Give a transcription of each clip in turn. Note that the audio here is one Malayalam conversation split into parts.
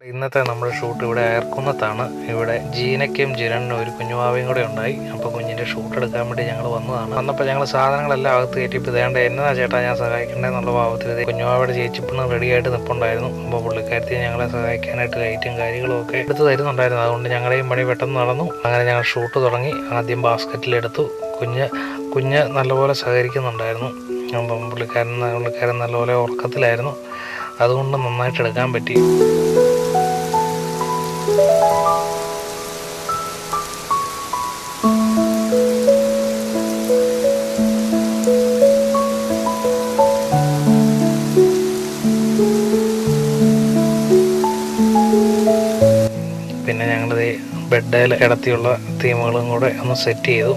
ഇന്നത്തെ നമ്മുടെ ഷൂട്ട് ഇവിടെ അയർക്കുന്നത്താണ്. ഇവിടെ ജീനയ്ക്കും ജിരണിനും ഒരു കുഞ്ഞുവാവയും കൂടെ ഉണ്ടായി. അപ്പോൾ കുഞ്ഞിൻ്റെ ഷൂട്ട് എടുക്കാൻ വേണ്ടി ഞങ്ങൾ വന്നതാണ്. വന്നപ്പോൾ ഞങ്ങൾ സാധനങ്ങളെല്ലാം അകത്ത് കയറ്റിപ്പോൾ ഇതേണ്ട എന്നതാ ചേട്ടാ ഞാൻ സഹായിക്കേണ്ടതെന്നുള്ള ഭാവത്തിൽ കുഞ്ഞുവാവയുടെ ചേച്ചിപ്പിന്ന് റെഡിയായിട്ട് നിൽപ്പുണ്ടായിരുന്നു. അപ്പോൾ പുള്ളിക്കാരത്തി ഞങ്ങളെ സഹായിക്കാനായിട്ട് ലൈറ്റും കാര്യങ്ങളും ഒക്കെ എടുത്ത് തരുന്നുണ്ടായിരുന്നു. അതുകൊണ്ട് ഞങ്ങളുടെയും പണി പെട്ടെന്ന് നടന്നു. അങ്ങനെ ഞങ്ങൾ ഷൂട്ട് തുടങ്ങി. ആദ്യം ബാസ്ക്കറ്റിലെടുത്തു. കുഞ്ഞ് നല്ലപോലെ സഹകരിക്കുന്നുണ്ടായിരുന്നു. അപ്പം പുള്ളിക്കാരൻ നല്ലപോലെ ഉറക്കത്തിലായിരുന്നു. അതുകൊണ്ട് നന്നായിട്ട് എടുക്കാൻ പറ്റി. പിന്നെ ഞങ്ങളിത് ബെഡിൽ കിടത്തിയുള്ള തീമുകളും കൂടെ ഒന്ന് സെറ്റ് ചെയ്തു.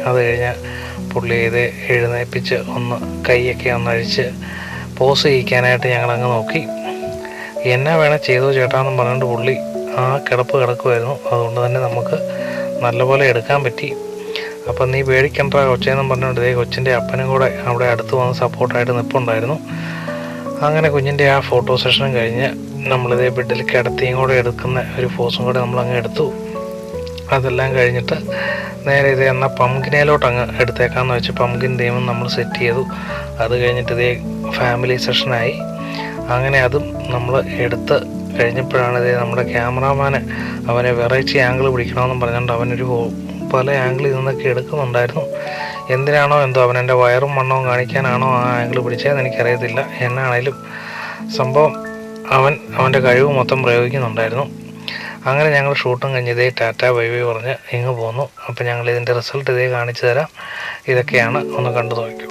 അത് കഴിഞ്ഞ് പുള്ളി ഇത് എഴുന്നേൽപ്പിച്ച് ഒന്ന് കൈയൊക്കെ ഒന്ന് അഴിച്ച് പോസ് ചെയ്യിക്കാനായിട്ട് ഞങ്ങളങ്ങ് നോക്കി. എന്നാ വേണേൽ ചെയ്തോ ചേട്ടാന്നും പറഞ്ഞുകൊണ്ട് പുള്ളി ആ കിടക്കുമായിരുന്നു. അതുകൊണ്ട് തന്നെ നമുക്ക് നല്ലപോലെ എടുക്കാൻ പറ്റി. അപ്പം നീ പേടിക്കണ്ട കൊച്ചെന്നും പറഞ്ഞുകൊണ്ട് ഇതേ കൊച്ചിൻ്റെ അപ്പനും കൂടെ അവിടെ അടുത്ത് വന്ന് സപ്പോർട്ടായിട്ട് നിൽപ്പുണ്ടായിരുന്നു. അങ്ങനെ കുഞ്ഞിൻ്റെ ആ ഫോട്ടോ സെഷനും കഴിഞ്ഞ് നമ്മളിതേ ബെഡിൽ കിടത്തിയും കൂടെ എടുക്കുന്ന ഒരു ഫോസും കൂടെ നമ്മളങ്ങ് എടുത്തു. അതെല്ലാം കഴിഞ്ഞിട്ട് നേരെ ഇത് എന്നാൽ പംകിനയിലോട്ട് അങ്ങ് എടുത്തേക്കാമെന്ന് വെച്ച് പംകിൻ തീമും നമ്മൾ സെറ്റ് ചെയ്തു. അത് കഴിഞ്ഞിട്ട് ഇതേ ഫാമിലി സെഷനായി. അങ്ങനെ അതും നമ്മൾ എടുത്ത് കഴിഞ്ഞപ്പോഴാണ് ഇതേ നമ്മുടെ ക്യാമറാമാന് അവനെ വെറൈറ്റി ആംഗിൾ പിടിക്കണമെന്നും പറഞ്ഞുകൊണ്ട് അവനൊരു പല ആംഗിളിൽ നിന്നൊക്കെ എടുക്കുന്നുണ്ടായിരുന്നു. എന്തിനാണോ എന്തോ അവനെൻ്റെ വയറും മണ്ണവും കാണിക്കാനാണോ ആ ആംഗിൾ പിടിച്ചതെന്ന് എനിക്കറിയത്തില്ല. എന്നാണേലും സംഭവം അവൻ്റെ കഴിവ് മൊത്തം പ്രയോഗിക്കുന്നുണ്ടായിരുന്നു. അങ്ങനെ ഞങ്ങൾ ഷൂട്ടും കഴിഞ്ഞ് ഇതേ ടാറ്റ ബൈ ബൈ പറഞ്ഞ് ഇങ്ങ് പോന്നു. അപ്പം ഞങ്ങൾ ഇതിൻ്റെ റിസൾട്ട് ഇതേ കാണിച്ചു തരാം. ഇതൊക്കെയാണ്, ഒന്ന് കണ്ടു നോക്കൂ.